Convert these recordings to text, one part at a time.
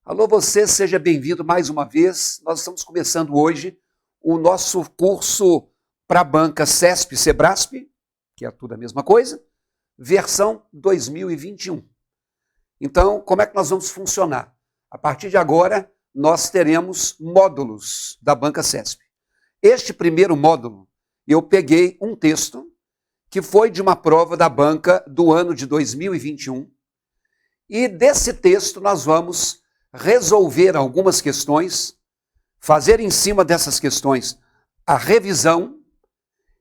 Alô, você, seja bem-vindo mais uma vez. Nós estamos começando hoje o nosso curso para a banca CESP e Sebrasp, que é tudo a mesma coisa, versão 2021. Então, como é que nós vamos funcionar? A partir de agora, nós teremos módulos da banca CESP. Este primeiro módulo, eu peguei um texto que foi de uma prova da banca do ano de 2021, e desse texto nós vamos resolver algumas questões, fazer em cima dessas questões a revisão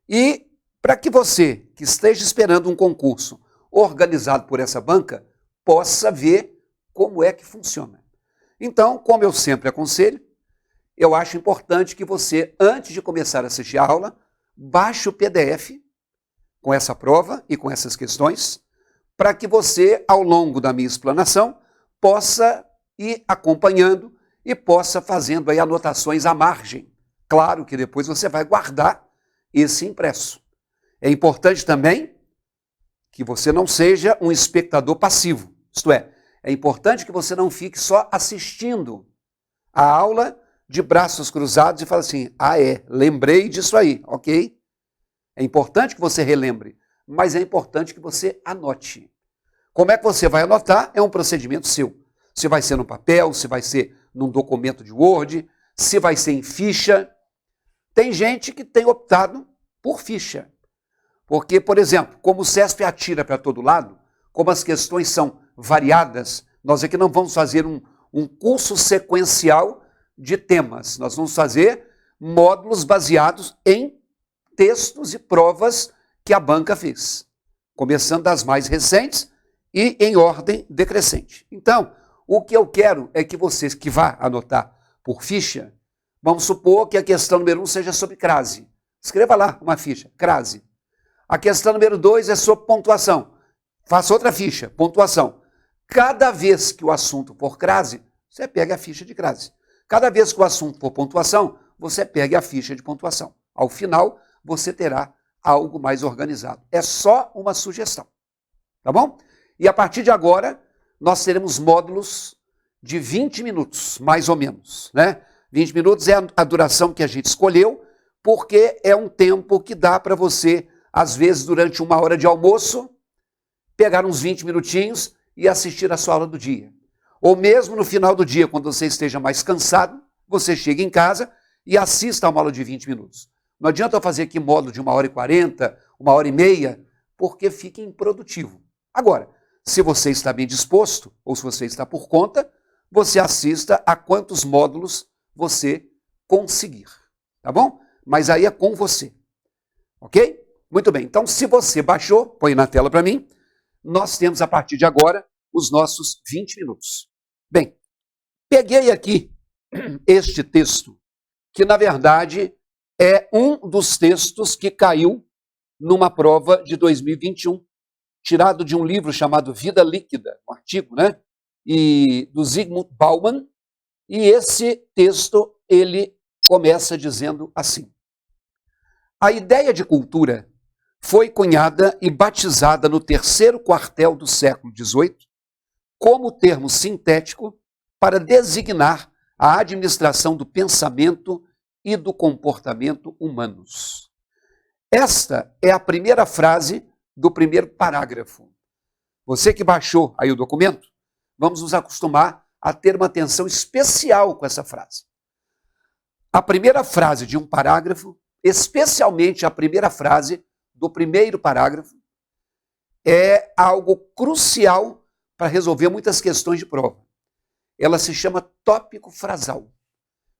e para que você, que esteja esperando um concurso organizado por essa banca, possa ver como é que funciona. Então, como eu sempre aconselho, eu acho importante que você, antes de começar a assistir a aula, baixe o PDF com essa prova e com essas questões, para que você, ao longo da minha explanação, possa ir acompanhando e possa fazendo aí anotações à margem. Claro que depois você vai guardar esse impresso. É importante também que você não seja um espectador passivo. Isto é importante que você não fique só assistindo a aula de braços cruzados e fale assim, lembrei disso aí, ok? É importante que você relembre, mas é importante que você anote. Como é que você vai anotar? É um procedimento seu. Se vai ser no papel, se vai ser num documento de Word, se vai ser em ficha. Tem gente que tem optado por ficha. Porque, por exemplo, como o CESP atira para todo lado, como as questões são variadas, nós aqui não vamos fazer um curso sequencial de temas. Nós vamos fazer módulos baseados em textos e provas que a banca fez, começando das mais recentes e em ordem decrescente. Então, o que eu quero é que vocês que vá anotar por ficha, vamos supor que a questão número 1 seja sobre crase. Escreva lá uma ficha, crase. A questão número 2 é sobre pontuação. Faça outra ficha, pontuação. Cada vez que o assunto for crase, você pega a ficha de crase. Cada vez que o assunto for pontuação, você pega a ficha de pontuação. Ao final, você terá algo mais organizado. É só uma sugestão, tá bom? E a partir de agora, nós teremos módulos de 20 minutos, mais ou menos, né? 20 minutos é a duração que a gente escolheu, porque é um tempo que dá para você, às vezes, durante uma hora de almoço, pegar uns 20 minutinhos e assistir a sua aula do dia. Ou mesmo no final do dia, quando você esteja mais cansado, você chega em casa e assista a uma aula de 20 minutos. Não adianta eu fazer aqui módulo de 1h40, 1h30, porque fica improdutivo. Agora, se você está bem disposto, ou se você está por conta, você assista a quantos módulos você conseguir, tá bom? Mas aí é com você, ok? Muito bem, então se você baixou, põe na tela para mim, nós temos a partir de agora os nossos 20 minutos. Bem, peguei aqui este texto, que na verdade é um dos textos que caiu numa prova de 2021, tirado de um livro chamado Vida Líquida, um artigo, né? E do Zygmunt Bauman. E esse texto, ele começa dizendo assim: a ideia de cultura foi cunhada e batizada no terceiro quartel do século XVIII como termo sintético para designar a administração do pensamento e do comportamento humanos. Esta é a primeira frase do primeiro parágrafo. Você que baixou aí o documento, vamos nos acostumar a ter uma atenção especial com essa frase. A primeira frase de um parágrafo, especialmente a primeira frase do primeiro parágrafo, é algo crucial para resolver muitas questões de prova. Ela se chama tópico frasal.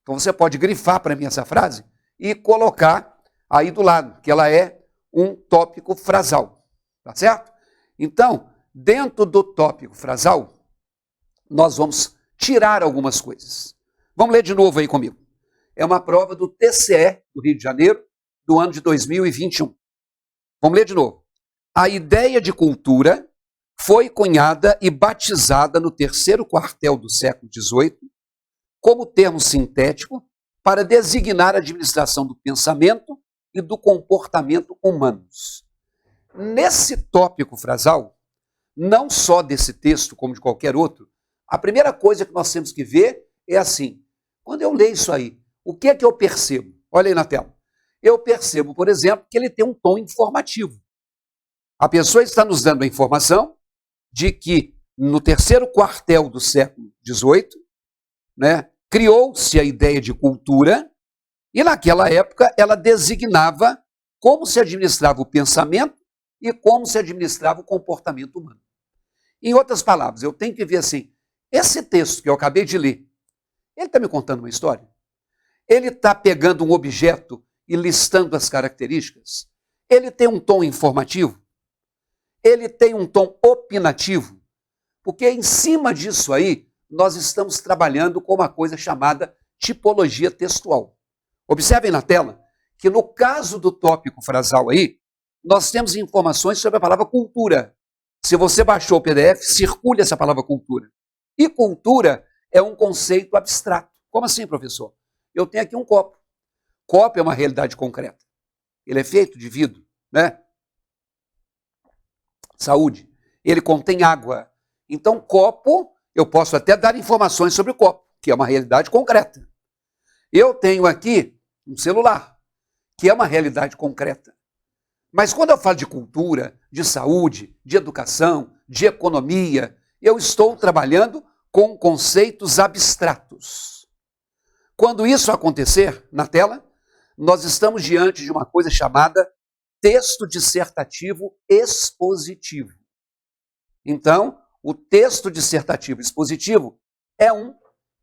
Então você pode grifar para mim essa frase e colocar aí do lado, que ela é um tópico frasal. Tá certo? Então, dentro do tópico frasal, nós vamos tirar algumas coisas. Vamos ler de novo aí comigo. É uma prova do TCE do Rio de Janeiro, do ano de 2021. Vamos ler de novo. A ideia de cultura foi cunhada e batizada no terceiro quartel do século XVIII como termo sintético para designar a administração do pensamento e do comportamento humanos. Nesse tópico frasal, não só desse texto, como de qualquer outro, A primeira coisa que nós temos que ver é assim, quando eu leio isso aí, o que é que eu percebo? Olha aí na tela. Eu percebo, por exemplo, que ele tem um tom informativo. A pessoa está nos dando a informação de que no terceiro quartel do século XVIII, né, criou-se a ideia de cultura e naquela época ela designava como se administrava o pensamento e como se administrava o comportamento humano. Em outras palavras, eu tenho que ver assim, esse texto que eu acabei de ler, ele está me contando uma história? Ele está pegando um objeto e listando as características? Ele tem um tom informativo? Ele tem um tom opinativo? Porque em cima disso aí, nós estamos trabalhando com uma coisa chamada tipologia textual. Observem na tela que no caso do tópico frasal aí, nós temos informações sobre a palavra cultura. Se você baixou o PDF, circule essa palavra cultura. E cultura é um conceito abstrato. Como assim, professor? Eu tenho aqui um copo. Copo é uma realidade concreta. Ele é feito de vidro, né? Saúde. Ele contém água. Então, copo, eu posso até dar informações sobre o copo, que é uma realidade concreta. Eu tenho aqui um celular, que é uma realidade concreta. Mas quando eu falo de cultura, de saúde, de educação, de economia, eu estou trabalhando com conceitos abstratos. Quando isso acontecer na tela, nós estamos diante de uma coisa chamada texto dissertativo expositivo. Então, o texto dissertativo expositivo é um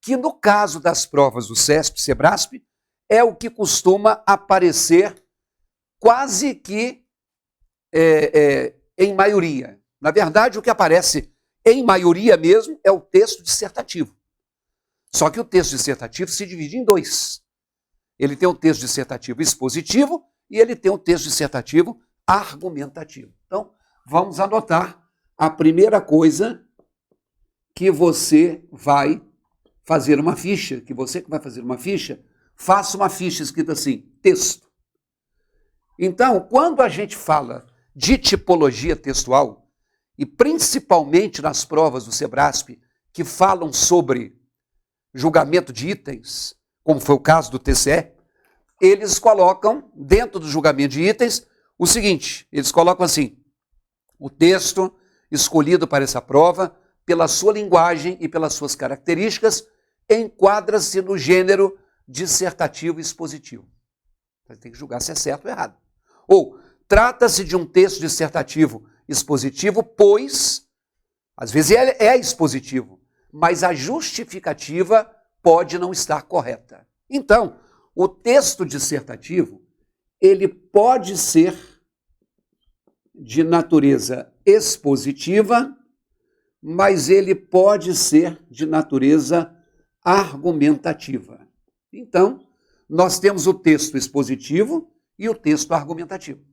que, no caso das provas do CESP, SEBRASP, é o que costuma aparecer quase que em maioria. Na verdade, o que aparece em maioria mesmo é o texto dissertativo. Só que o texto dissertativo se divide em dois. Ele tem o texto dissertativo expositivo e ele tem o texto dissertativo argumentativo. Então, vamos anotar a primeira coisa que você vai fazer uma ficha, que você que vai fazer uma ficha, faça uma ficha escrita assim, texto. Então, quando a gente fala de tipologia textual, e principalmente nas provas do SEBRASP, que falam sobre julgamento de itens, como foi o caso do TCE, eles colocam, dentro do julgamento de itens, o seguinte, eles colocam assim, o texto escolhido para essa prova, pela sua linguagem e pelas suas características, enquadra-se no gênero dissertativo expositivo. Você tem que julgar se é certo ou errado. Ou, trata-se de um texto dissertativo expositivo, pois, às vezes é expositivo, mas a justificativa pode não estar correta. Então, o texto dissertativo, ele pode ser de natureza expositiva, mas ele pode ser de natureza argumentativa. Então, nós temos o texto expositivo e o texto argumentativo.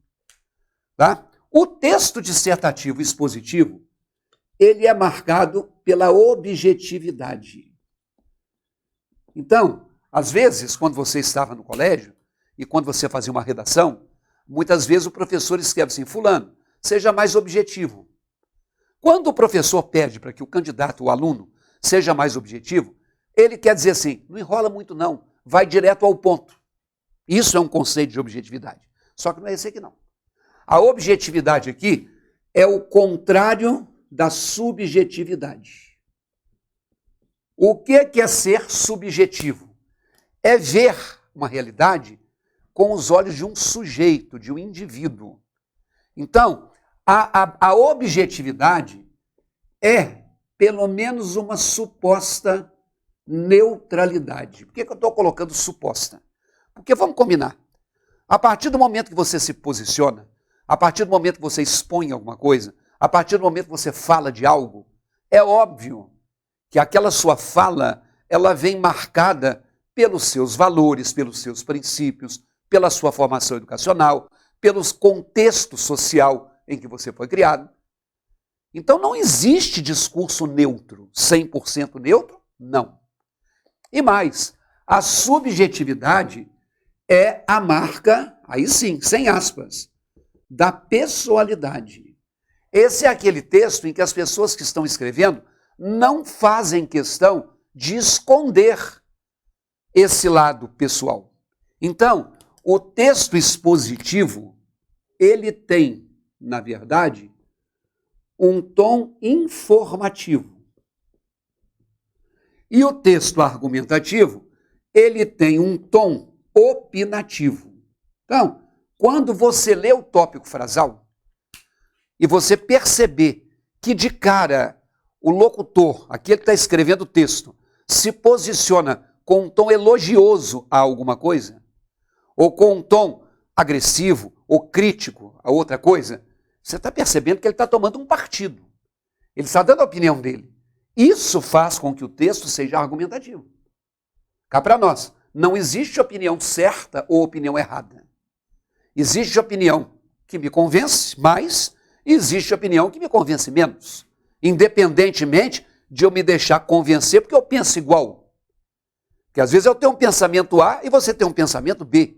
Tá? O texto dissertativo expositivo, ele é marcado pela objetividade. Então, às vezes, quando você estava no colégio e quando você fazia uma redação, muitas vezes o professor escreve assim, fulano, seja mais objetivo. Quando o professor pede para que o candidato, o aluno, seja mais objetivo, ele quer dizer assim, não enrola muito não, vai direto ao ponto. Isso é um conceito de objetividade. Só que não é esse aqui não. A objetividade aqui é o contrário da subjetividade. O que é ser subjetivo? É ver uma realidade com os olhos de um sujeito, de um indivíduo. Então, a objetividade é, pelo menos, uma suposta neutralidade. Por que eu estou colocando suposta? Porque vamos combinar. A partir do momento que você se posiciona, a partir do momento que você expõe alguma coisa, a partir do momento que você fala de algo, é óbvio que aquela sua fala, ela vem marcada pelos seus valores, pelos seus princípios, pela sua formação educacional, pelo contexto social em que você foi criado. Então não existe discurso neutro, 100% neutro, não. E mais, a subjetividade é a marca, aí sim, sem aspas, da pessoalidade. Esse é aquele texto em que as pessoas que estão escrevendo não fazem questão de esconder esse lado pessoal. Então, o texto expositivo, ele tem, na verdade, um tom informativo. E o texto argumentativo, ele tem um tom opinativo. Então, quando você lê o tópico frasal e você perceber que de cara o locutor, aquele que está escrevendo o texto, se posiciona com um tom elogioso a alguma coisa, ou com um tom agressivo ou crítico a outra coisa, você está percebendo que ele está tomando um partido. Ele está dando a opinião dele. Isso faz com que o texto seja argumentativo. Cá para nós, não existe opinião certa ou opinião errada. Existe opinião que me convence mais e existe opinião que me convence menos. Independentemente de eu me deixar convencer porque eu penso igual. Porque às vezes eu tenho um pensamento A e você tem um pensamento B.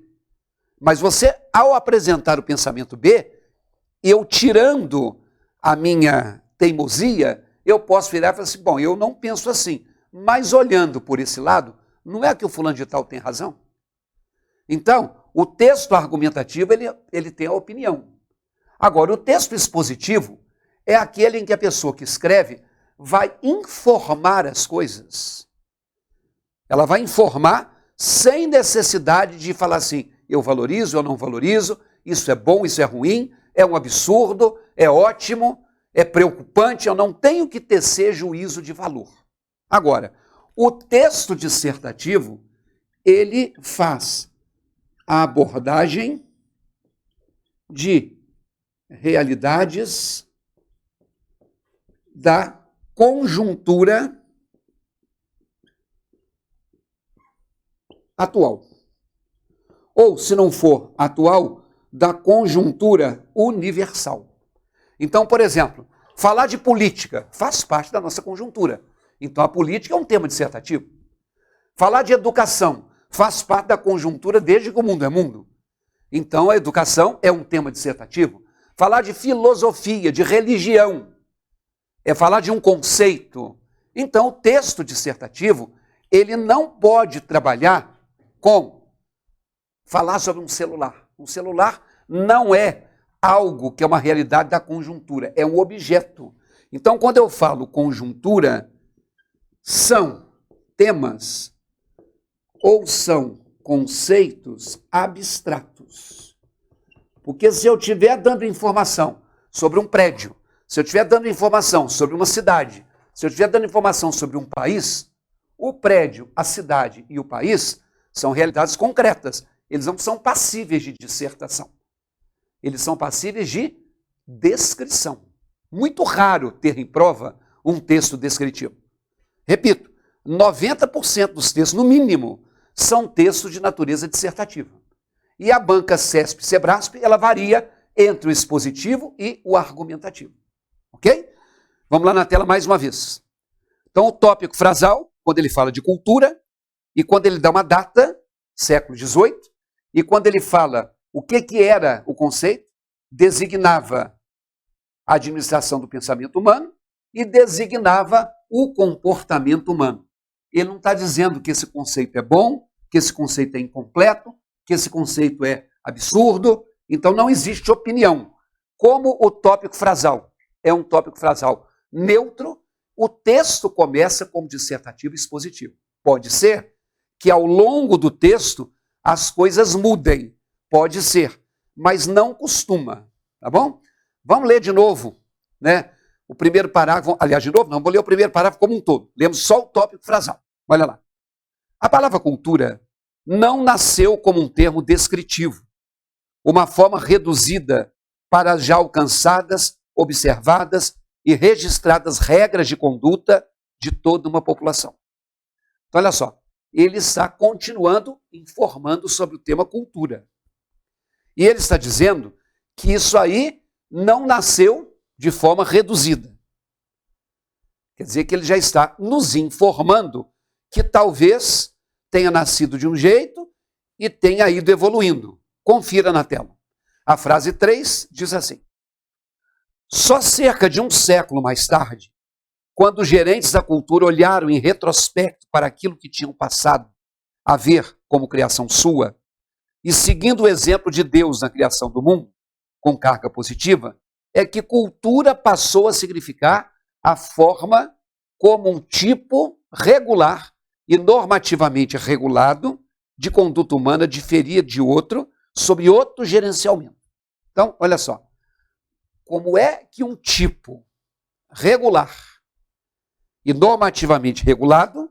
Mas você, ao apresentar o pensamento B, eu tirando a minha teimosia, eu posso virar e falar assim, bom, eu não penso assim. Mas olhando por esse lado, não é que o fulano de tal tem razão? Então, o texto argumentativo, ele tem a opinião. Agora, o texto expositivo é aquele em que a pessoa que escreve vai informar as coisas. Ela vai informar sem necessidade de falar assim, eu valorizo, eu não valorizo, isso é bom, isso é ruim, é um absurdo, é ótimo, é preocupante, eu não tenho que tecer juízo de valor. Agora, o texto dissertativo, ele faz a abordagem de realidades da conjuntura atual. Ou, se não for atual, da conjuntura universal. Então, por exemplo, falar de política faz parte da nossa conjuntura. Então, a política é um tema dissertativo. Falar de educação faz parte da conjuntura desde que o mundo é mundo. Então, a educação é um tema dissertativo. Falar de filosofia, de religião, é falar de um conceito. Então, o texto dissertativo, ele não pode trabalhar com falar sobre um celular. Um celular não é algo que é uma realidade da conjuntura, é um objeto. Então, quando eu falo conjuntura, são temas ou são conceitos abstratos. Porque se eu estiver dando informação sobre um prédio, se eu estiver dando informação sobre uma cidade, se eu estiver dando informação sobre um país, o prédio, a cidade e o país são realidades concretas. Eles não são passíveis de dissertação. Eles são passíveis de descrição. Muito raro ter em prova um texto descritivo. Repito, 90% dos textos, no mínimo, são textos de natureza dissertativa. E a banca CESP-SEBRASP, ela varia entre o expositivo e o argumentativo. Ok? Vamos lá na tela mais uma vez. Então, o tópico frasal, quando ele fala de cultura, e quando ele dá uma data, século XVIII, e quando ele fala o que era o conceito, designava a administração do pensamento humano e designava o comportamento humano. Ele não está dizendo que esse conceito é bom, que esse conceito é incompleto, que esse conceito é absurdo. Então não existe opinião. Como o tópico frasal é um tópico frasal neutro, o texto começa como dissertativo expositivo. Pode ser que ao longo do texto as coisas mudem. Pode ser, mas não costuma. Tá bom? Vamos ler de novo, né? O primeiro parágrafo, aliás, de novo, não, vou ler o primeiro parágrafo como um todo. Lemos só o tópico frasal. Olha lá. A palavra cultura não nasceu como um termo descritivo, uma forma reduzida para as já alcançadas, observadas e registradas regras de conduta de toda uma população. Então, olha só, ele está continuando informando sobre o tema cultura. E ele está dizendo que isso aí não nasceu de forma reduzida. Quer dizer que ele já está nos informando que talvez tenha nascido de um jeito e tenha ido evoluindo. Confira na tela. A frase 3 diz assim: só cerca de um século mais tarde, quando os gerentes da cultura olharam em retrospecto para aquilo que tinham passado a ver como criação sua, e seguindo o exemplo de Deus na criação do mundo, com carga positiva, é que cultura passou a significar a forma como um tipo regular e normativamente regulado de conduta humana diferia de outro sob outro gerenciamento. Então, olha só, como é que um tipo regular e normativamente regulado,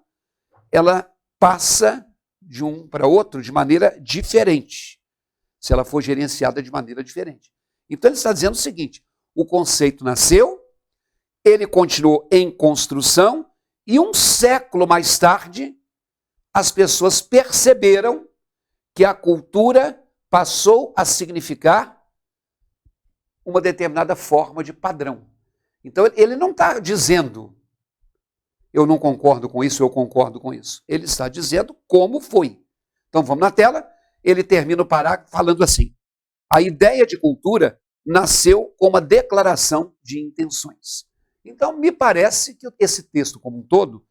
ela passa de um para outro de maneira diferente, se ela for gerenciada de maneira diferente. Então ele está dizendo o seguinte, o conceito nasceu, ele continuou em construção, e um século mais tarde, as pessoas perceberam que a cultura passou a significar uma determinada forma de padrão. Então ele não está dizendo, eu não concordo com isso, eu concordo com isso. Ele está dizendo como foi. Então vamos na tela, ele termina o parágrafo falando assim, a ideia de cultura nasceu com uma declaração de intenções. Então, me parece que esse texto como um todo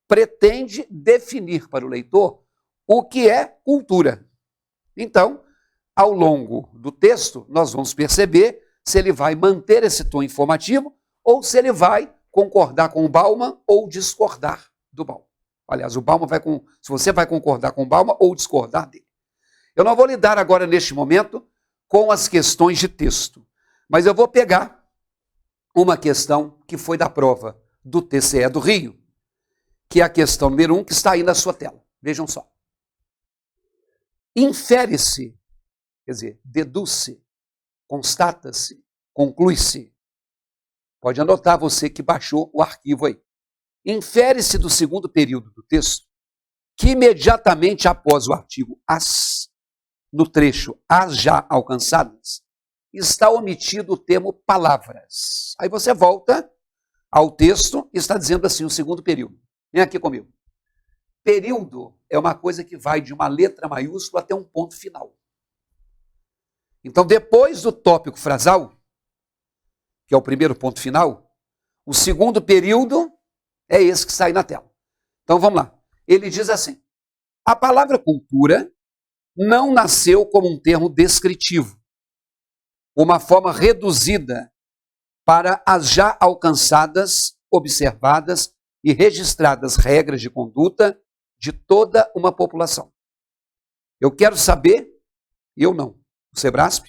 pretende definir para o leitor o que é cultura. Então, ao longo do texto, nós vamos perceber se ele vai manter esse tom informativo ou se ele vai concordar com o Bauman ou discordar do Bauman. Aliás, o Bauman se você vai concordar com o Bauman ou discordar dele. Eu não vou lidar agora, neste momento, com as questões de texto, mas eu vou pegar uma questão que foi da prova do TCE do Rio, que é a questão número 1, que está aí na sua tela. Vejam só. Infere-se, quer dizer, deduz-se, constata-se, conclui-se. Pode anotar você que baixou o arquivo aí. Infere-se do segundo período do texto que imediatamente após o artigo as, no trecho as já alcançadas, está omitido o termo palavras. Aí você volta ao texto e está dizendo assim, o segundo período. Vem aqui comigo. Período é uma coisa que vai de uma letra maiúscula até um ponto final. Então, depois do tópico frasal, que é o primeiro ponto final, o segundo período é esse que sai na tela. Então, vamos lá. Ele diz assim, a palavra cultura não nasceu como um termo descritivo, uma forma reduzida para as já alcançadas, observadas e registradas regras de conduta de toda uma população. Eu quero saber, eu não, o Sebrasp,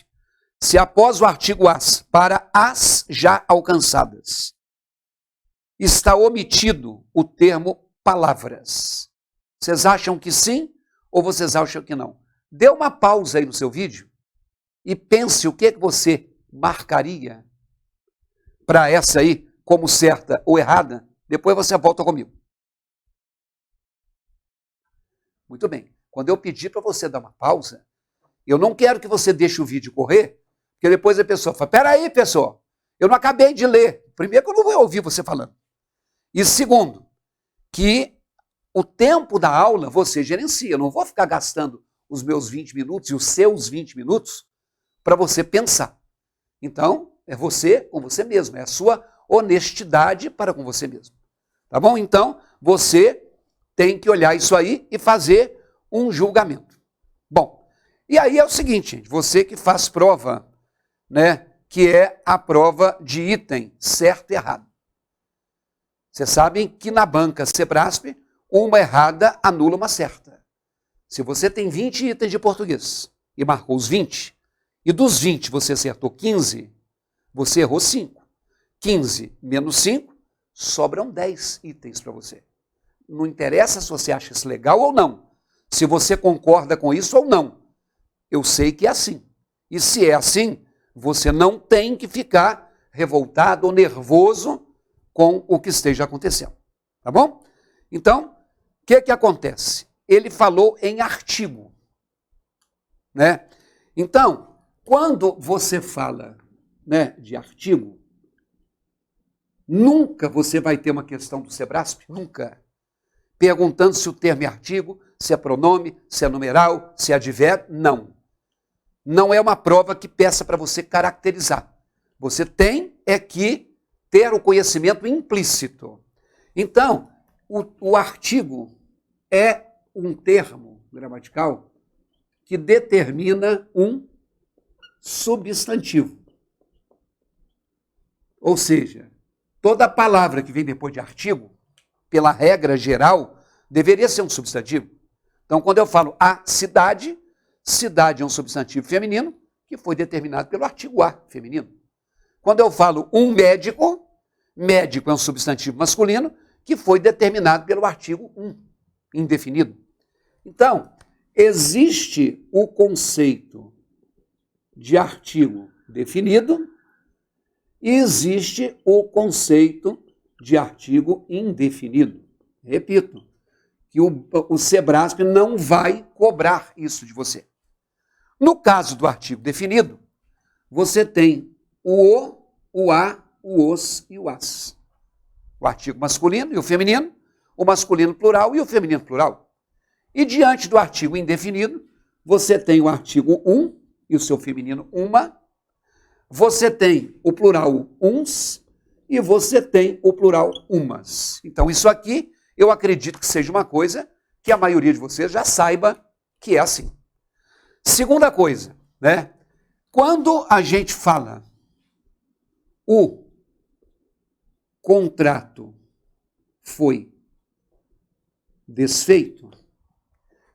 se após o artigo as, para as já alcançadas, está omitido o termo palavras. Vocês acham que sim ou vocês acham que não? Dê uma pausa aí no seu vídeo e pense o que você marcaria para essa aí como certa ou errada. Depois você volta comigo. Muito bem. Quando eu pedir para você dar uma pausa, eu não quero que você deixe o vídeo correr, porque depois a pessoa fala, peraí, pessoal, eu não acabei de ler. Primeiro que eu não vou ouvir você falando. E segundo, que o tempo da aula você gerencia. Eu não vou ficar gastando os meus 20 minutos e os seus 20 minutos para você pensar. Então, é você com você mesmo, é a sua honestidade para com você mesmo. Tá bom? Então, você tem que olhar isso aí e fazer um julgamento. Bom, e aí é o seguinte, gente, você que faz prova, né, que é a prova de item certo e errado. Vocês sabem que na banca Sebrasp, uma errada anula uma certa. Se você tem 20 itens de português e marcou os 20, e dos 20 você acertou 15, você errou 5. 15 menos 5, sobram 10 itens para você. Não interessa se você acha isso legal ou não, se você concorda com isso ou não. Eu sei que é assim. E se é assim, você não tem que ficar revoltado ou nervoso com o que esteja acontecendo. Tá bom? Então, o que acontece? Ele falou em artigo, né? Então, quando você fala, né, de artigo, nunca você vai ter uma questão do Sebrasp, nunca, perguntando se o termo é artigo, se é pronome, se é numeral, se é advérbio, não. Não é uma prova que peça para você caracterizar. Você tem que ter o conhecimento implícito. Então, o artigo é um termo gramatical que determina um substantivo. Ou seja, toda palavra que vem depois de artigo, pela regra geral, deveria ser um substantivo. Então, quando eu falo a cidade, cidade é um substantivo feminino que foi determinado pelo artigo a, feminino. Quando eu falo um médico, médico é um substantivo masculino que foi determinado pelo artigo um, indefinido. Então, existe o conceito de artigo definido e existe o conceito de artigo indefinido. Repito, que o Sebrasp não vai cobrar isso de você. No caso do artigo definido, você tem o a, o os e o as. O artigo masculino e o feminino, o masculino plural e o feminino plural. E diante do artigo indefinido, você tem o artigo um e o seu feminino uma, você tem o plural uns e você tem o plural umas. Então isso aqui, eu acredito que seja uma coisa que a maioria de vocês já saiba que é assim. Segunda coisa, né? Quando a gente fala o contrato foi desfeito,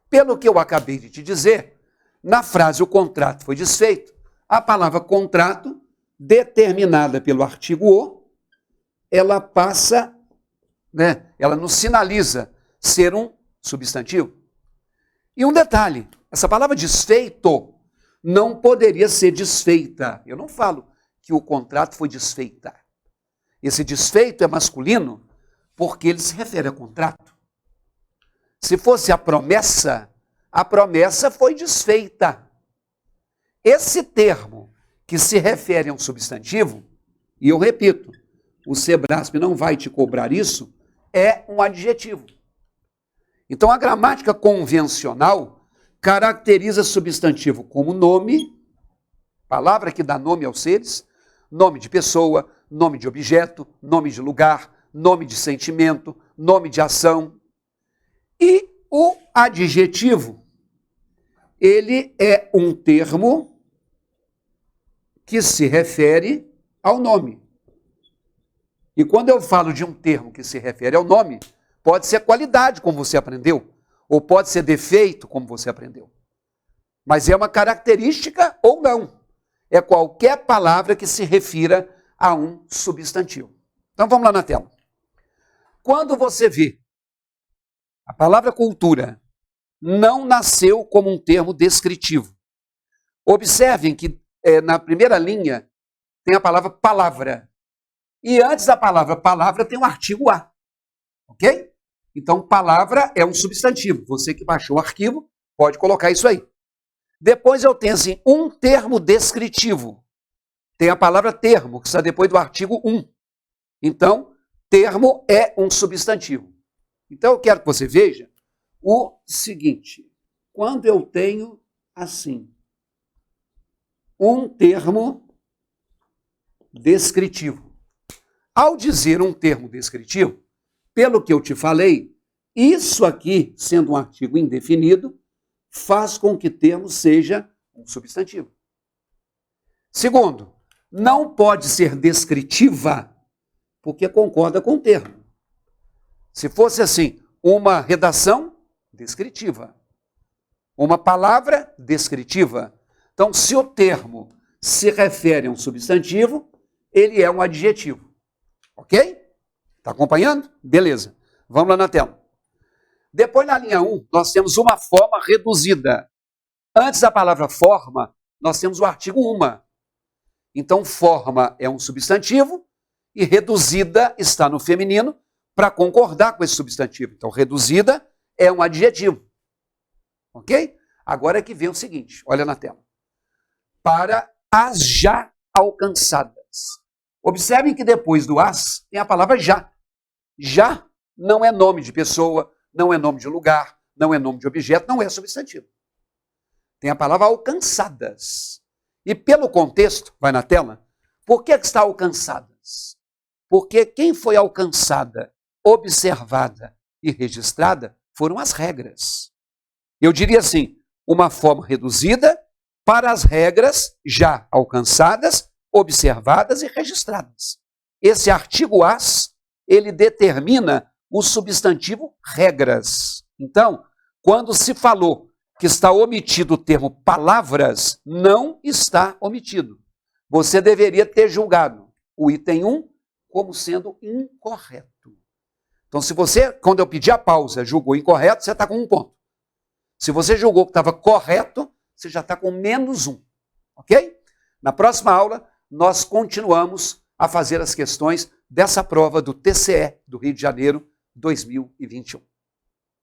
pelo que eu acabei de te dizer, na frase o contrato foi desfeito, a palavra contrato, determinada pelo artigo o, ela passa, né, ela nos sinaliza ser um substantivo. E um detalhe, essa palavra desfeito não poderia ser desfeita. Eu não falo que o contrato foi desfeita. Esse desfeito é masculino porque ele se refere a contrato. Se fosse a promessa foi desfeita. Esse termo que se refere a um substantivo, e eu repito, o Sebrasp não vai te cobrar isso, é um adjetivo. Então a gramática convencional caracteriza substantivo como nome, palavra que dá nome aos seres, nome de pessoa, nome de objeto, nome de lugar, nome de sentimento, nome de ação. E o adjetivo, ele é um termo que se refere ao nome. E quando eu falo de um termo que se refere ao nome, pode ser qualidade, como você aprendeu, ou pode ser defeito, como você aprendeu. Mas é uma característica ou não. É qualquer palavra que se refira a um substantivo. Então vamos lá na tela. Quando você vê a palavra cultura não nasceu como um termo descritivo. Observem que na primeira linha tem a palavra palavra. E antes da palavra palavra tem o artigo a. Ok? Então palavra é um substantivo. Você que baixou o arquivo pode colocar isso aí. Depois eu tenho assim, um termo descritivo. Tem a palavra termo, que está depois do artigo um. Então, termo é um substantivo. Então eu quero que você veja o seguinte. Quando eu tenho assim, um termo descritivo. Ao dizer um termo descritivo, pelo que eu te falei, isso aqui, sendo um artigo indefinido, faz com que termo seja um substantivo. Segundo, não pode ser descritiva, porque concorda com o termo. Se fosse assim, uma redação descritiva, uma palavra descritiva. Então, se o termo se refere a um substantivo, ele é um adjetivo. Ok? Está acompanhando? Beleza. Vamos lá na tela. Depois, na linha 1, nós temos uma forma reduzida. Antes da palavra forma, nós temos o artigo uma. Então, forma é um substantivo e reduzida está no feminino para concordar com esse substantivo. Então, reduzida é um adjetivo. Ok? Agora é que vem o seguinte, olha na tela. Para as já alcançadas. Observem que depois do as tem a palavra já. Já não é nome de pessoa, não é nome de lugar, não é nome de objeto, não é substantivo. Tem a palavra alcançadas. E pelo contexto, vai na tela, por que está alcançadas? Porque quem foi alcançada observada e registrada foram as regras. Eu diria assim, uma forma reduzida para as regras já alcançadas, observadas e registradas. Esse artigo as, ele determina o substantivo regras. Então, quando se falou que está omitido o termo palavras, não está omitido. Você deveria ter julgado o item 1 como sendo incorreto. Então, se você, quando eu pedi a pausa, julgou incorreto, você está com 1 ponto. Se você julgou que estava correto, você já está com -1. Ok? Na próxima aula, nós continuamos a fazer as questões dessa prova do TCE do Rio de Janeiro 2021.